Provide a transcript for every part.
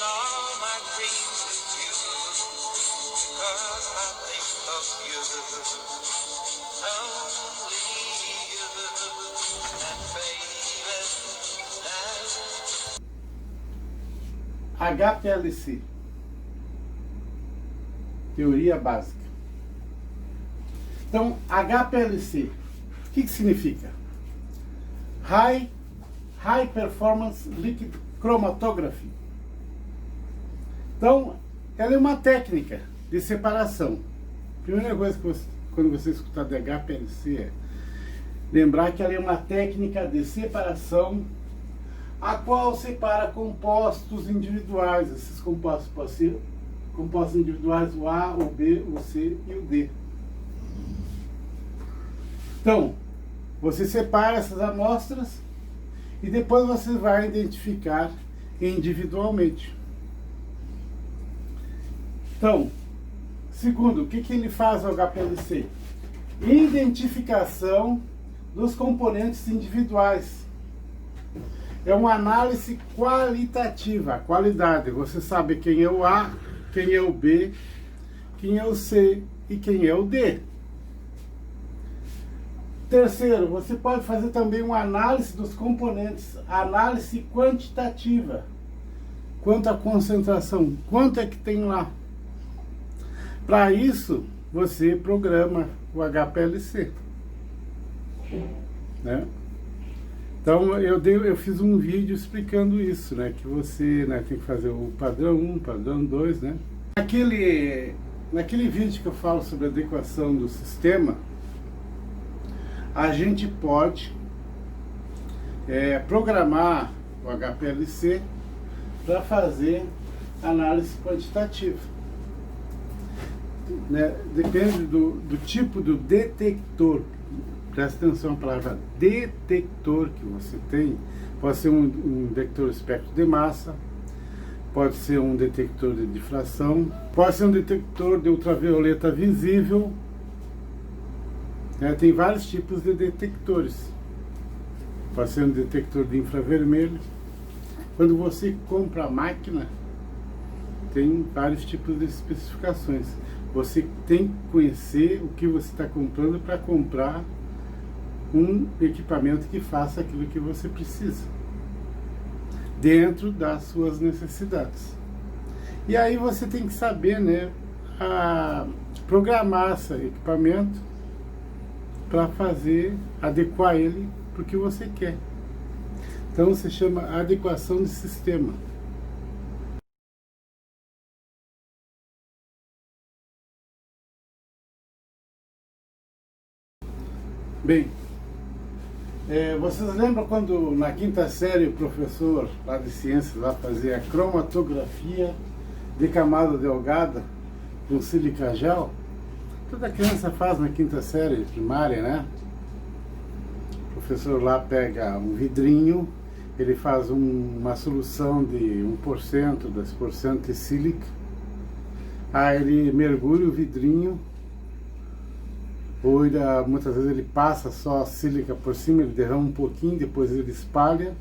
all my dreams is you, because I think of you, only you, and baby, HPLC, teoria básica. Então, HPLC, o que significa? High Performance Liquid Chromatography. Então, ela é uma técnica de separação. Primeira coisa que quando você escutar de HPLC é lembrar que ela é uma técnica de separação a qual separa compostos individuais. Esses compostos podem ser compostos individuais, o A, o B, o C e o D. Então, você separa essas amostras e depois você vai identificar individualmente. Então, segundo, o que ele faz ao HPLC? Identificação dos componentes individuais. É uma análise qualitativa, a qualidade. Você sabe quem é o A, quem é o B, quem é o C e quem é o D. Terceiro, você pode fazer também uma análise dos componentes, análise quantitativa. Quanto à concentração, quanto é que tem lá. Para isso, você programa o HPLC. Né? Então, eu fiz um vídeo explicando isso, né? Que você, né, tem que fazer o padrão 1, padrão 2, né? Naquele vídeo que eu falo sobre a adequação do sistema, a gente pode programar o HPLC para fazer análise quantitativa. Né? Depende do tipo do detector. Presta atenção na palavra detector que você tem. Pode ser um detector espectro de massa, pode ser um detector de difração, pode ser um detector de ultravioleta visível. Tem vários tipos de detectores. Pode ser um detector de infravermelho. Quando você compra a máquina, tem vários tipos de especificações. Você tem que conhecer o que você está comprando para comprar um equipamento que faça aquilo que você precisa, dentro das suas necessidades. E aí você tem que saber, né, programar esse equipamento para adequar ele para o que você quer. Então se chama adequação de sistema. Bem, vocês lembram quando na quinta série o professor lá de ciências lá fazia a cromatografia de camada delgada com sílica gel? Toda criança faz na quinta série primária, né? O professor lá pega um vidrinho, ele faz uma solução de 1%, 2% de sílica, aí ele mergulha o vidrinho, ou muitas vezes ele passa só a sílica por cima, ele derrama um pouquinho, depois ele espalha,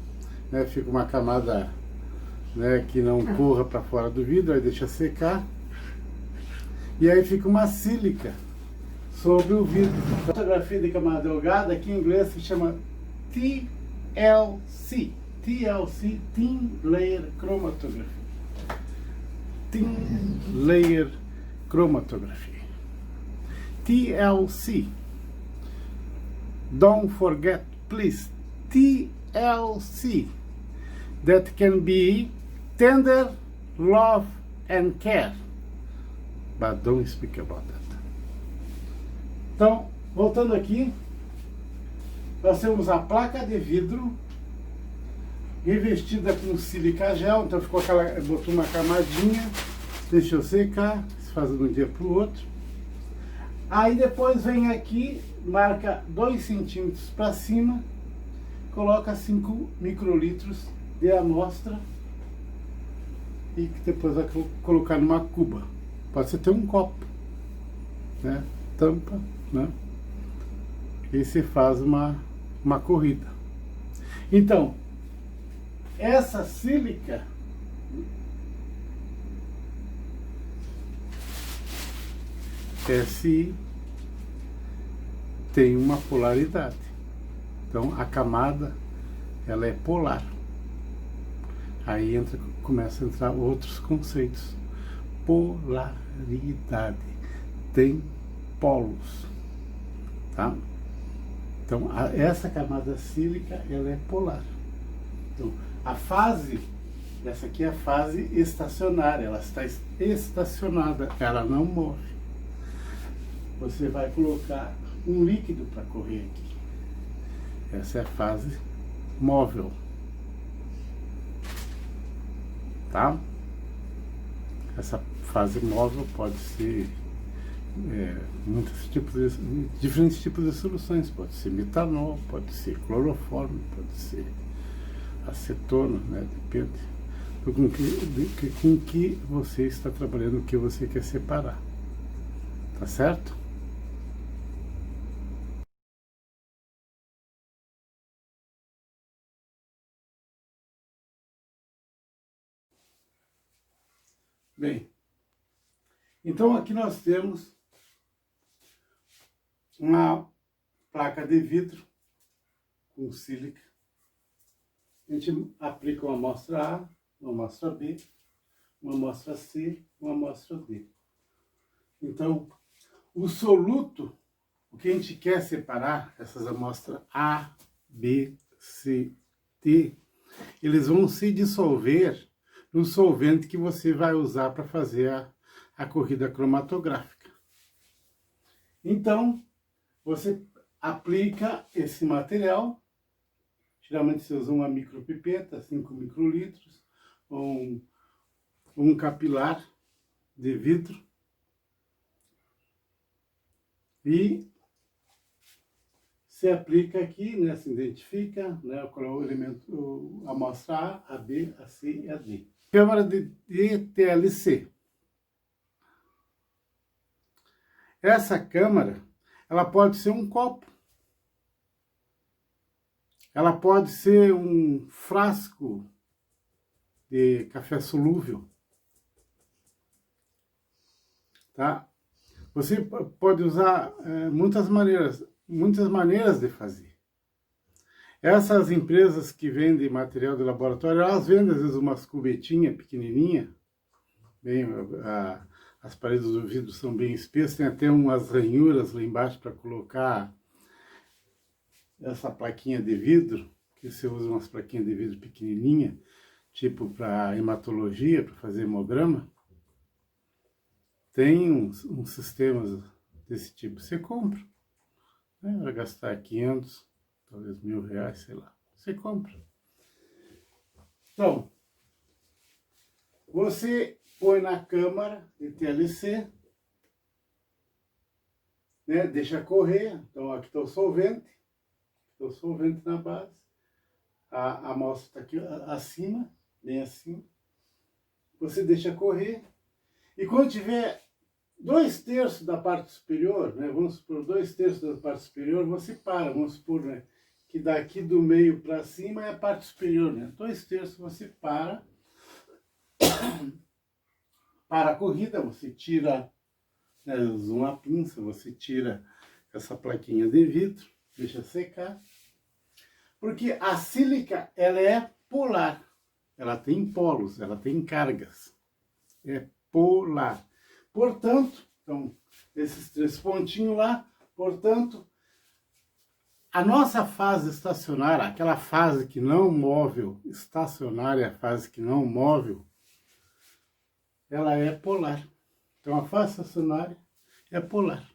né? Fica uma camada, né, que não corra para fora do vidro, aí deixa secar. E aí fica uma sílica sobre o vidro. A fotografia de camada delgada, aqui em inglês se chama TLC. TLC, Thin Layer Chromatography. Thin Layer Chromatography. TLC. Don't forget, please. TLC. That can be tender, love and care. But don't speak about that. Então, voltando aqui, nós temos a placa de vidro revestida com sílica gel, então ficou botou uma camadinha, deixou secar, se faz de um dia para o outro. Aí depois vem aqui, marca 2 centímetros para cima, coloca 5 microlitros de amostra e que depois vai colocar numa cuba. Pode ser até um copo, né? Tampa, né? E se faz uma corrida. Então, essa sílica Si tem uma polaridade. Então a camada ela é polar. Aí começa a entrar outros conceitos. Polaridade. Tem polos. Tá? Então essa camada sílica ela é polar. Então a fase, essa aqui é a fase estacionária, ela está estacionada, ela não move. Você vai colocar um líquido para correr aqui. Essa é a fase móvel. Tá? Essa fase móvel pode ser diferentes tipos de soluções. Pode ser metanol, pode ser cloroforme, pode ser acetona, né? Depende com que você está trabalhando, o que você quer separar. Tá certo? Bem, então aqui nós temos uma placa de vidro com sílica. A gente aplica uma amostra A, uma amostra B, uma amostra C, uma amostra D. Então, o soluto, o que a gente quer separar, essas amostras A, B, C, D, eles vão se dissolver no solvente que você vai usar para fazer a corrida cromatográfica. Então, você aplica esse material, geralmente você usa uma micropipeta, 5 microlitros, ou um capilar de vidro, e se aplica aqui, né, se identifica, né, qual é o elemento, a amostra A, B, a C e a D. Câmara de TLC. Essa câmara, ela pode ser um copo, ela pode ser um frasco de café solúvel, tá? Você pode usar muitas maneiras de fazer. Essas empresas que vendem material de laboratório, elas vendem às vezes umas cubetinhas pequenininhas, bem, as paredes do vidro são bem espessas, tem até umas ranhuras lá embaixo para colocar essa plaquinha de vidro, que você usa umas plaquinhas de vidro pequenininha, tipo para hematologia, para fazer hemograma. Tem uns sistemas desse tipo, você compra, né? Vai gastar 500, talvez R$1.000, sei lá, você compra. Então, você põe na câmara de TLC, né? Deixa correr. Então aqui está o solvente na base, a amostra está aqui acima, bem acima, você deixa correr, e quando tiver 2/3 da parte superior, né, vamos supor 2/3 da parte superior, você para, vamos supor, né, que daqui do meio para cima é a parte superior, né, 2/3 você para a corrida, você tira, né, usa uma pinça, você tira essa plaquinha de vidro, deixa secar, porque a sílica, ela é polar, ela tem polos, ela tem cargas, é polar. Portanto, então, esses 3 pontinhos lá, portanto, a nossa fase estacionária, aquela fase que não móvel, estacionária, a fase que não móvel, ela é polar. Então, a fase estacionária é polar.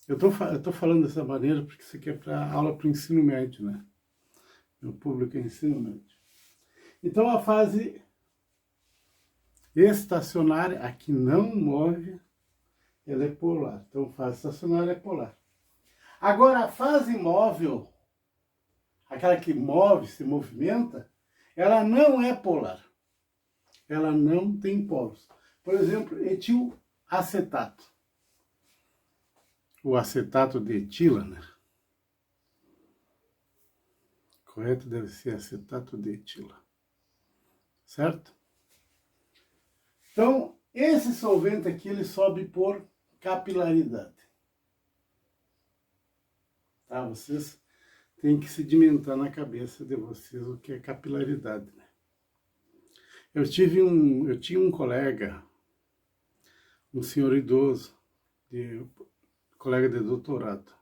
Eu tô falando dessa maneira porque isso aqui é para aula para o ensino médio, né? Meu público é ensino médio. Então, a fase estacionária, a que não move, ela é polar. Então, a fase estacionária é polar. Agora, a fase móvel, aquela que move, se movimenta, ela não é polar. Ela não tem polos. Por exemplo, etilacetato. O acetato de etila, né? Correto deve ser acetato de etila. Certo? Então, esse solvente aqui, ele sobe por capilaridade? Tá? Vocês têm que sedimentar na cabeça de vocês o que é capilaridade, né? Eu tinha um colega, um senhor idoso, colega de doutorado.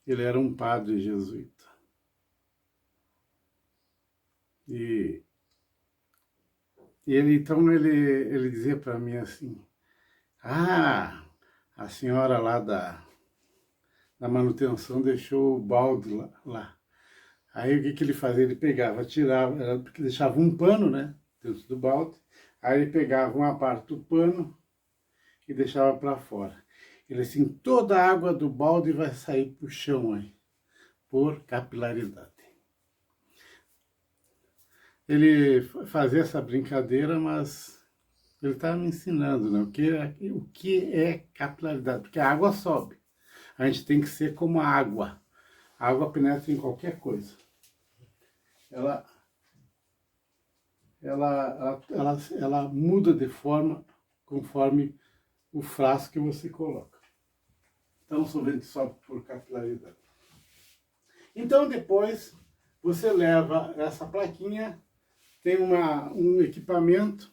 Ele era um padre jesuíta. E ele dizia para mim assim: ah, a senhora lá da manutenção deixou o balde lá. Aí o que ele fazia? Ele pegava, tirava, porque deixava um pano, né, dentro do balde. Aí ele pegava uma parte do pano e deixava para fora. Ele assim, toda a água do balde vai sair para o chão aí, por capilaridade. Ele fazia essa brincadeira, mas ele estava me ensinando, né, o que é capilaridade, porque a água sobe. A gente tem que ser como a água. A água penetra em qualquer coisa. Ela muda de forma conforme o frasco que você coloca. Então o solvente sobe por capilaridade. Então depois você leva essa plaquinha, tem um equipamento,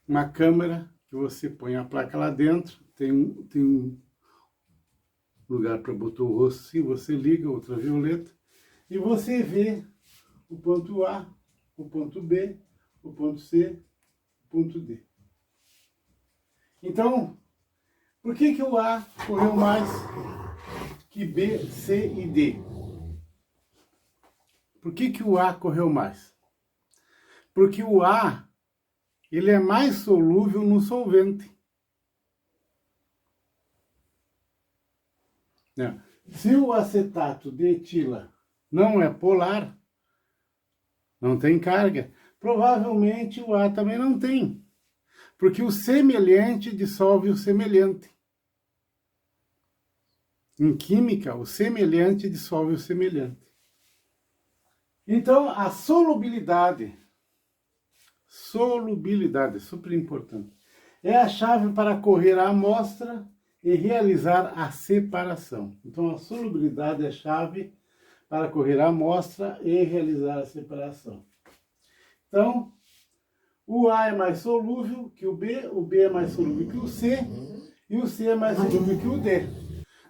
uma câmera que você põe a placa lá dentro, tem um lugar para botar o rosto, se você liga ultravioleta, e você vê o ponto A, o ponto B, o ponto C, o ponto D. Então, por que o A correu mais que B, C e D? Por que o A correu mais? Porque o A, ele é mais solúvel no solvente. Se o acetato de etila não é polar, não tem carga, provavelmente o A também não tem, porque o semelhante dissolve o semelhante. Em química, o semelhante dissolve o semelhante. Então, a solubilidade, super importante, é a chave para correr a amostra e realizar a separação. Então, a solubilidade é a chave para correr a amostra e realizar a separação. Então, o A é mais solúvel que o B é mais solúvel que o C, e o C é mais solúvel que o D.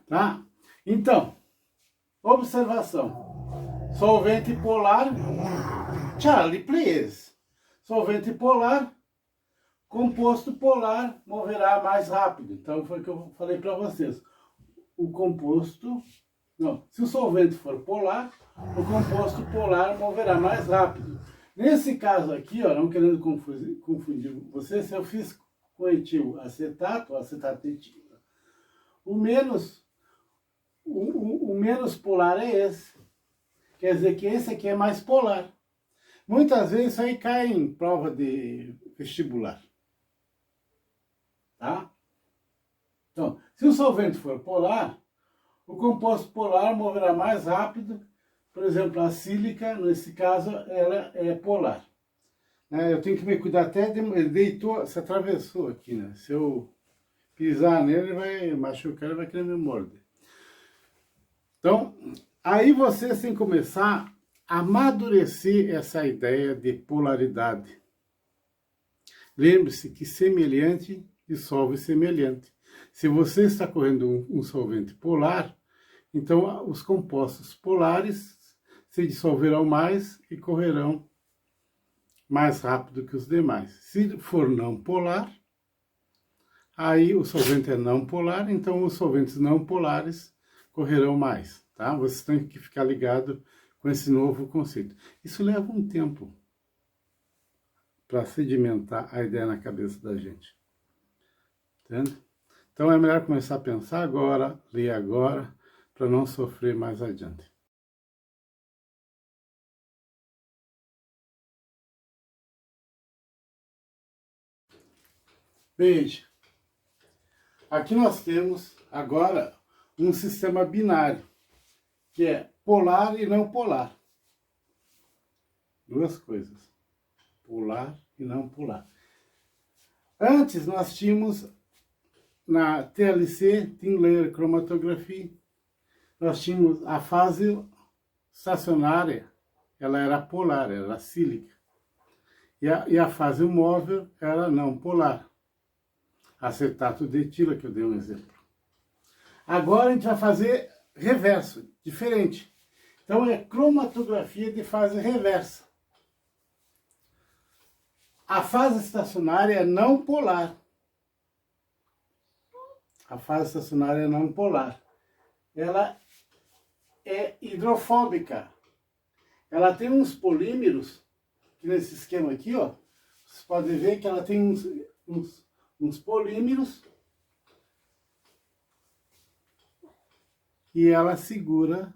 Tá? Então, observação. Solvente polar, Charlie, please. Solvente polar, composto polar moverá mais rápido. Então, foi o que eu falei para vocês. O composto... Não, se o solvente for polar, o composto polar moverá mais rápido. Nesse caso aqui, ó, não querendo confundir você, se eu fiz com etil acetato de etil, o menos polar é esse. Quer dizer que esse aqui é mais polar. Muitas vezes isso aí cai em prova de vestibular. Tá? Então, se o solvente for polar, o composto polar moverá mais rápido. Por exemplo, a sílica, nesse caso, ela é polar. Eu tenho que me cuidar até ele deitou, se atravessou aqui, né? Se eu pisar nele, ele vai machucar, ele vai querer me morder. Então, aí vocês têm que começar a amadurecer essa ideia de polaridade. Lembre-se que semelhante dissolve semelhante. Se você está correndo um solvente polar, então os compostos polares se dissolverão mais e correrão mais rápido que os demais. Se for não polar, aí o solvente é não polar, então os solventes não polares correrão mais. Tá? Vocês têm que ficar ligados com esse novo conceito. Isso leva um tempo para sedimentar a ideia na cabeça da gente. Entende? Então é melhor começar a pensar agora, ler agora, para não sofrer mais adiante. Veja, aqui nós temos agora um sistema binário, que é polar e não polar. Duas coisas, polar e não polar. Antes nós tínhamos na TLC, Thin Layer Chromatography, nós tínhamos a fase estacionária, ela era polar, era sílica. E a fase móvel era não polar. Acetato de etila, que eu dei um exemplo. Agora a gente vai fazer reverso, diferente. Então é cromatografia de fase reversa. A fase estacionária é não polar. A fase estacionária é não polar. Ela é hidrofóbica. Ela tem uns polímeros, que nesse esquema aqui, ó, vocês podem ver que ela tem uns polímeros e ela segura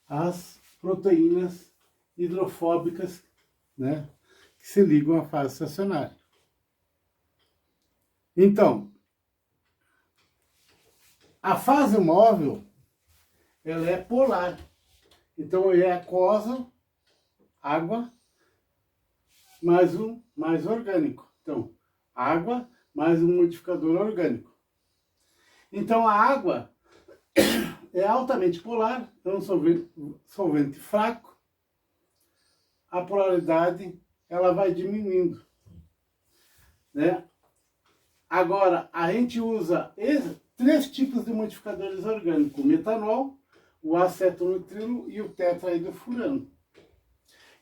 as proteínas hidrofóbicas, né, que se ligam à fase estacionária. Então, a fase móvel, ela é polar. Então, é aquosa, água, mais orgânico. Então, água mais um modificador orgânico. Então, a água é altamente polar, é um solvente fraco. A polaridade, ela vai diminuindo, né? Agora, a gente usa três tipos de modificadores orgânicos: o metanol, o acetonitrilo e o tetraidrofurano.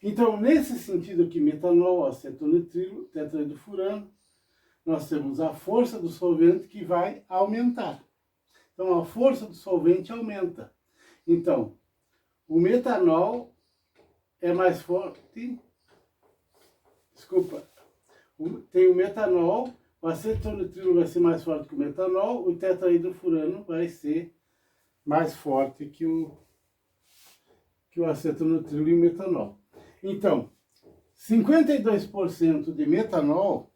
Então, nesse sentido aqui, metanol, acetonitrilo, tetraidrofurano, nós temos a força do solvente que vai aumentar. Então, a força do solvente aumenta. Então, o metanol é mais forte. Desculpa. Tem o metanol, o acetonitrilo vai ser mais forte que o metanol, o tetraidrofurano vai ser mais forte que o acetonitrilo e o metanol. Então, 52% de metanol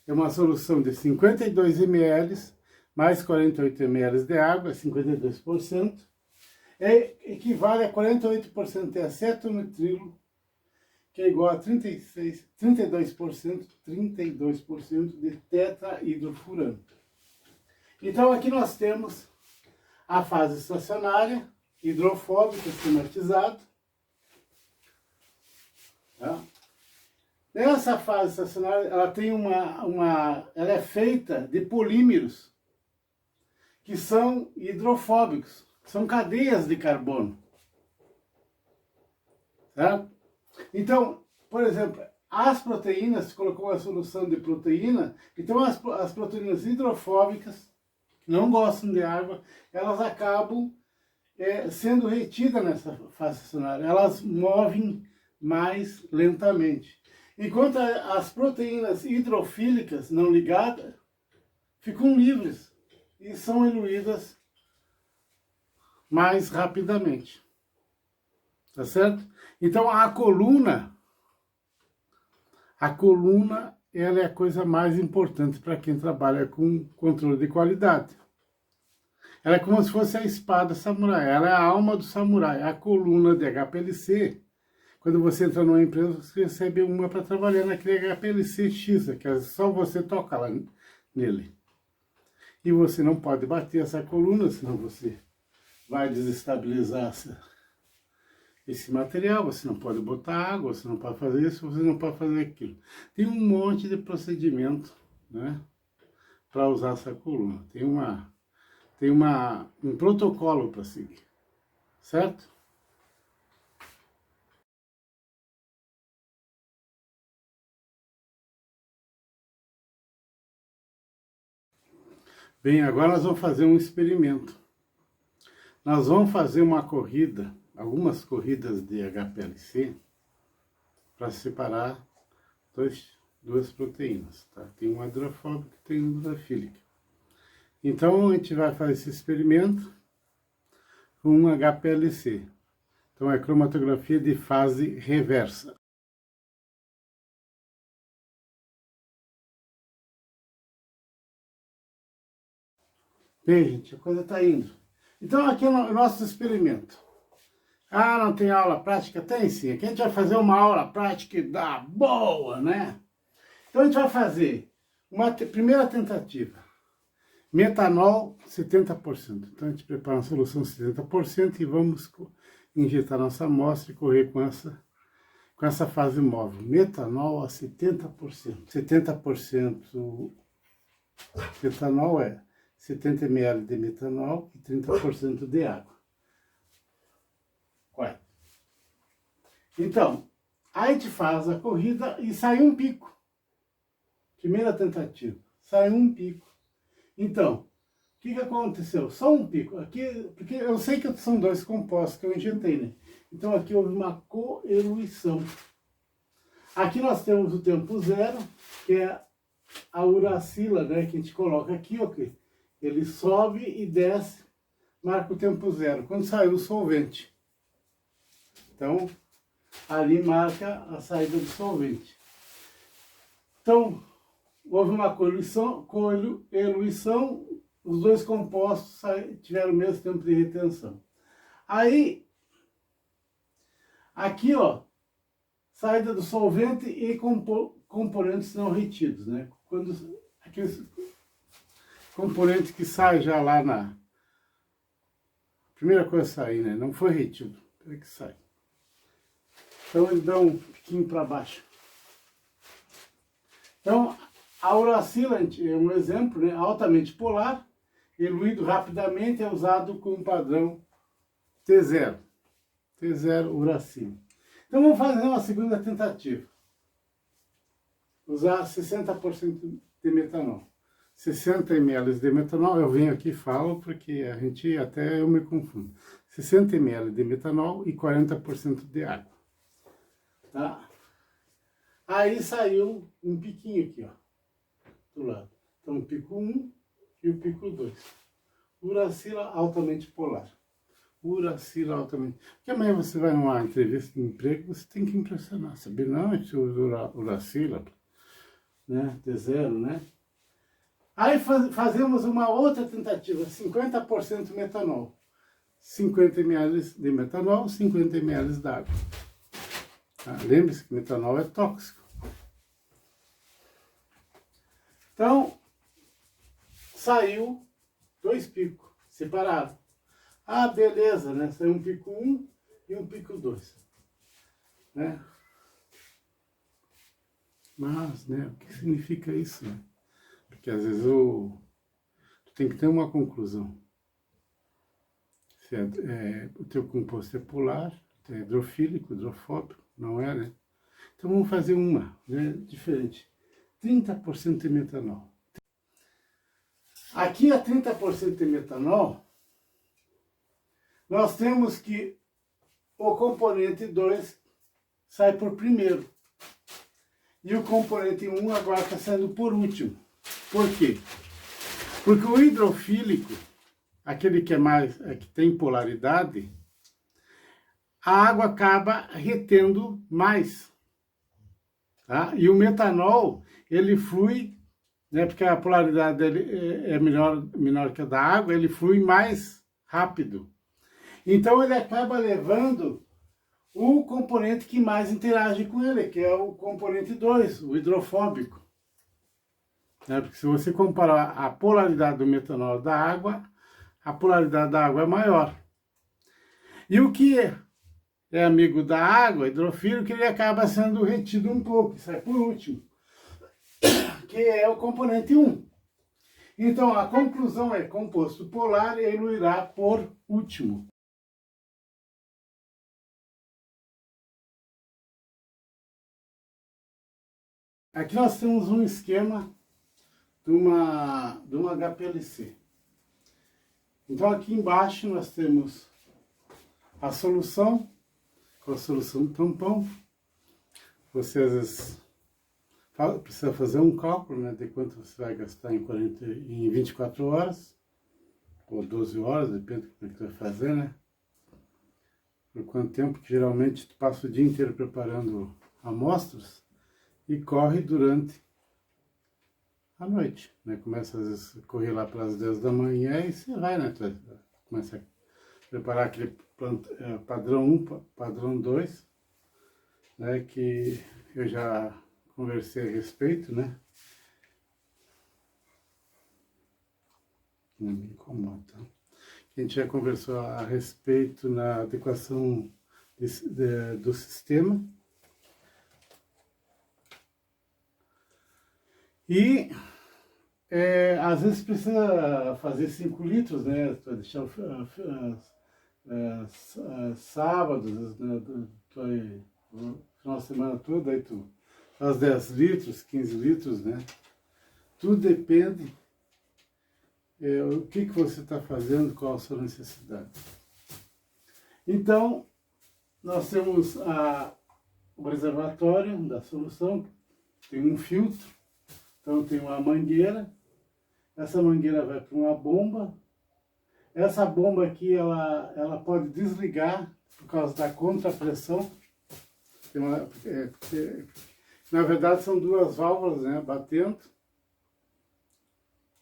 é uma solução de 52 ml mais 48 ml de água, 52%, equivale a 48% de acetonitrilo, que é igual a 32% de tetraidrofurano. Então aqui nós temos a fase estacionária, hidrofóbica, esquematizado. Tá? Nessa fase estacionária, ela tem ela é feita de polímeros que são hidrofóbicos, são cadeias de carbono. Certo? Então, por exemplo, as proteínas, se colocou uma solução de proteína, então as proteínas hidrofóbicas, que não gostam de água, elas acabam sendo retidas nessa fase estacionária, elas movem mais lentamente. Enquanto as proteínas hidrofílicas não ligadas ficam livres e são eluídas mais rapidamente. Tá certo? Então a coluna ela é a coisa mais importante para quem trabalha com controle de qualidade. Ela é como se fosse a espada samurai, ela é a alma do samurai, a coluna de HPLC. Quando você entra numa empresa, você recebe uma para trabalhar naquele HPLC X, que é só você toca lá nele. E você não pode bater essa coluna, senão você vai desestabilizar esse material. Você não pode botar água, você não pode fazer isso, você não pode fazer aquilo. Tem um monte de procedimento, né, para usar essa coluna. Tem um protocolo para seguir, certo? Bem, agora nós vamos fazer um experimento. Nós vamos fazer uma corrida, algumas corridas de HPLC, para separar duas proteínas, tá? Tem uma hidrofóbica e tem uma hidrofílica. Então a gente vai fazer esse experimento com um HPLC. Então é cromatografia de fase reversa. Bem, gente, a coisa está indo. Então aqui é o nosso experimento. Ah, não tem aula prática? Tem sim. Aqui a gente vai fazer uma aula prática da boa, né? Então a gente vai fazer uma primeira tentativa. Metanol, 70%. Então a gente prepara uma solução 70% e vamos injetar nossa amostra e correr com essa fase móvel. Metanol a 70%. 70% metanol é 70 ml de metanol e 30% de água. Então, a gente faz a corrida e sai um pico. Primeira tentativa, sai um pico. Então, o que aconteceu? Só um pico. Aqui, porque eu sei que são dois compostos que eu injetei, né? Então aqui houve uma coeluição. Aqui nós temos o tempo zero, que é a uracila, né? Que a gente coloca aqui, ok? Ele sobe e desce, marca o tempo zero. Quando saiu o solvente. Então, ali marca a saída do solvente. Então, houve uma coeluição, os dois compostos tiveram o mesmo tempo de retenção. Aí, aqui, ó, saída do solvente e componentes não retidos, né? Quando aqueles componentes que saem já lá na primeira coisa a sair, né? Não foi retido, é que sai. Então ele dá um piquinho para baixo. Então, a uracila é um exemplo, né? Altamente polar, eluído rapidamente, é usado com padrão T0. T0 uracila. Então vamos fazer uma segunda tentativa. Usar 60% de metanol. 60 ml de metanol, eu venho aqui e falo porque a gente, até eu me confundo. 60 ml de metanol e 40% de água. Tá? Aí saiu um piquinho aqui, ó, do lado. Então o pico 1 e o pico 2. Uracila altamente polar. Uracila altamente. Porque amanhã você vai numa entrevista de emprego, você tem que impressionar, sabe? Não, a gente usa uracila, né? T0, né? Aí fazemos uma outra tentativa, 50% metanol. 50 ml de metanol, 50 ml d'água. Ah, lembre-se que metanol é tóxico. Então, saiu dois picos separados. Ah, beleza, né? Saiu um pico 1 e um pico 2. Né? Mas, né, o que significa isso, né? Porque às vezes tu tem que ter uma conclusão. Se o teu composto é polar, é hidrofílico, hidrofóbico, não é, né? Então vamos fazer uma, né, diferente. 30% de metanol. Aqui a 30% de metanol, nós temos que o componente 2 sai por primeiro. E o componente 1 agora está saindo por último. Por quê? Porque o hidrofílico, aquele que que tem polaridade, a água acaba retendo mais. Tá? E o metanol, ele flui, né, porque a polaridade dele é menor que a da água, ele flui mais rápido. Então ele acaba levando o componente que mais interage com ele, que é o componente 2, o hidrofóbico. Né? Porque se você comparar a polaridade do metanol da água, a polaridade da água é maior. E o que é amigo da água, hidrofílico, ele acaba sendo retido um pouco, sai por último, que é o componente 1. Então a conclusão é composto polar e eluirá por último. Aqui nós temos um esquema de uma HPLC. Então aqui embaixo nós temos a solução, com a solução tampão. Você às vezes precisa fazer um cálculo, né, de quanto você vai gastar em 24 horas, ou 12 horas, depende do que você vai fazer, né? Por quanto tempo, que geralmente tu passa o dia inteiro preparando amostras e corre durante a noite, né? Começa às vezes a correr lá pelas 10 da manhã e você vai, né? Tu começa a preparar aquele padrão 1, padrão 2, né? Que eu já conversei a respeito, né? não me incomoda. A gente já conversou a respeito na adequação do sistema. E às vezes precisa fazer 5 litros, né? Para deixar sábados, né? Final de semana todo, aí tu faz 10 litros, 15 litros, né? Tudo depende o que você está fazendo, qual a sua necessidade. Então, nós temos o reservatório da solução, tem um filtro, então tem uma mangueira, essa mangueira vai para uma bomba, essa bomba aqui ela pode desligar por causa da contrapressão, na verdade são 2 válvulas, né, batendo,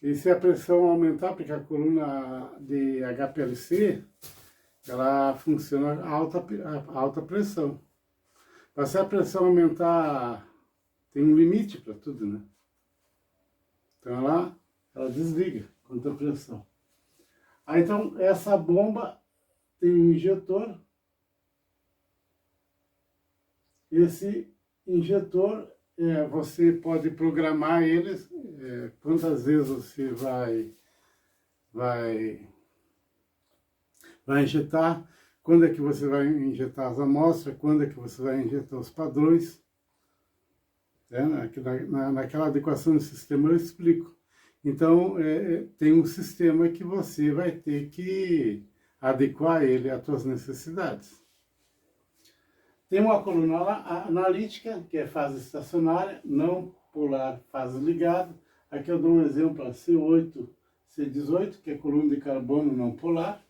e se a pressão aumentar, porque a coluna de HPLC, ela funciona a alta pressão. Mas se a pressão aumentar, tem um limite para tudo, né? Então ela desliga contra a pressão. Aí então essa bomba tem um injetor. Esse injetor, você pode programar eles, quantas vezes você vai injetar, quando é que você vai injetar as amostras, quando é que você vai injetar os padrões. Naquela adequação do sistema eu explico. Então, tem um sistema que você vai ter que adequar ele às suas necessidades. Tem uma coluna analítica, que é fase estacionária, não polar, fase ligada. Aqui eu dou um exemplo, a C8, C18, que é coluna de carbono não polar.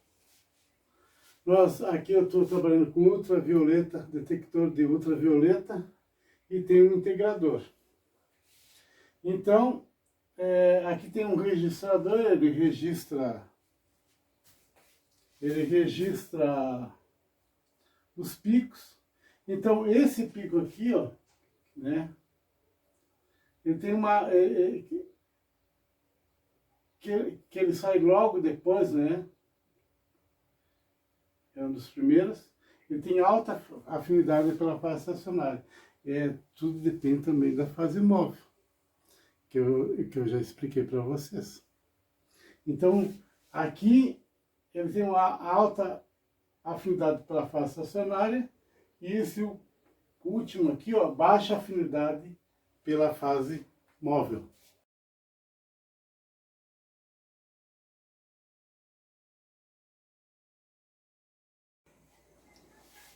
Aqui eu estou trabalhando com ultravioleta, detector de ultravioleta, e tem um integrador. Então, aqui tem um registrador, ele registra os picos. Então, esse pico aqui, ó, né, ele tem que ele sai logo depois, né, é um dos primeiros, ele tem alta afinidade pela fase estacionária. Tudo depende também da fase móvel, que eu já expliquei para vocês. Então, aqui ele tem uma alta afinidade pela fase estacionária, e esse último aqui, ó, baixa afinidade pela fase móvel.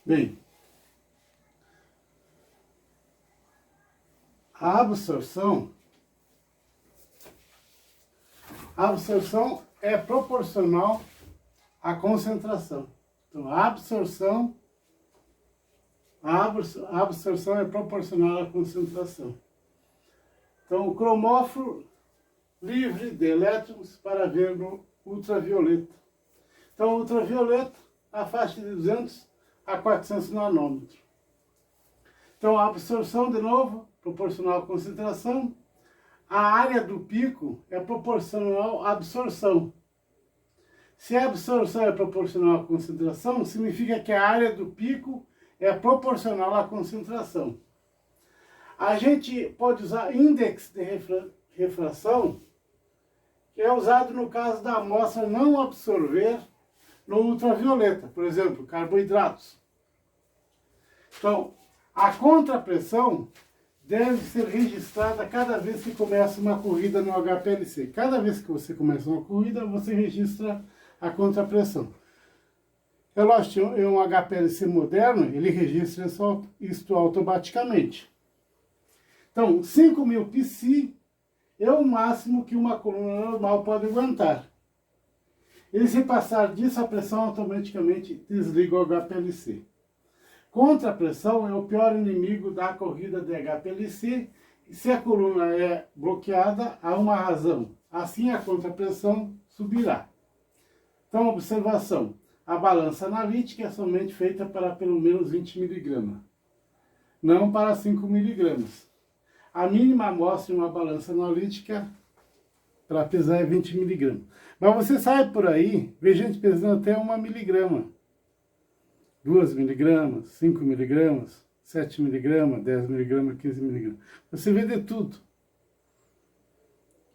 Bem, a absorção é proporcional à concentração. Então, a absorção é proporcional à concentração. Então, o cromóforo livre de elétrons para ver no ultravioleta. Então, o ultravioleta, a faixa de 200 a 400 nanômetros. Então, a absorção, de novo, proporcional à concentração. A área do pico é proporcional à absorção. Se a absorção é proporcional à concentração, significa que a área do pico é proporcional à concentração. A gente pode usar índice de refração, que é usado no caso da amostra não absorver no ultravioleta, por exemplo, carboidratos. Então, a contrapressão deve ser registrada cada vez que começa uma corrida no HPLC. Cada vez que você começa uma corrida, você registra a contrapressão. É lógico, um HPLC moderno, ele registra isso automaticamente. Então, 5.000 psi é o máximo que uma coluna normal pode aguentar. E se passar disso, a pressão automaticamente desliga o HPLC. Contrapressão é o pior inimigo da corrida de HPLC. E se a coluna é bloqueada, há uma razão. Assim a contrapressão subirá. Então, observação. A balança analítica é somente feita para pelo menos 20 mg, não para 5 mg. A mínima amostra em uma balança analítica para pesar é 20 miligramas. Mas você sai por aí, vê gente pesando até 1 miligrama, 2 miligramas, 5 miligramas, 7 miligramas, 10 miligramas, 15 miligramas. Você vê de tudo,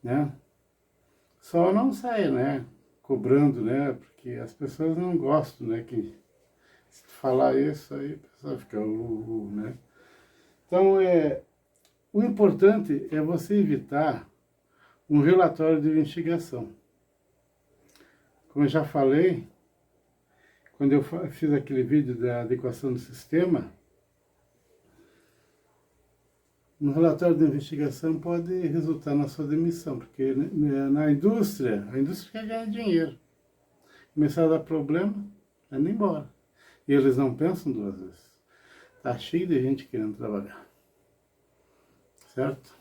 né? Só não sai, né? Cobrando, né? Porque as pessoas não gostam, né? Que se falar isso aí, a pessoa fica, né? Então, o importante é você evitar um relatório de investigação. Como eu já falei, quando eu fiz aquele vídeo da adequação do sistema, um relatório de investigação pode resultar na sua demissão, porque na indústria, a indústria quer ganhar dinheiro. Começar a dar problema, vai indo embora. E eles não pensam 2 vezes. Tá cheio de gente querendo trabalhar. Certo?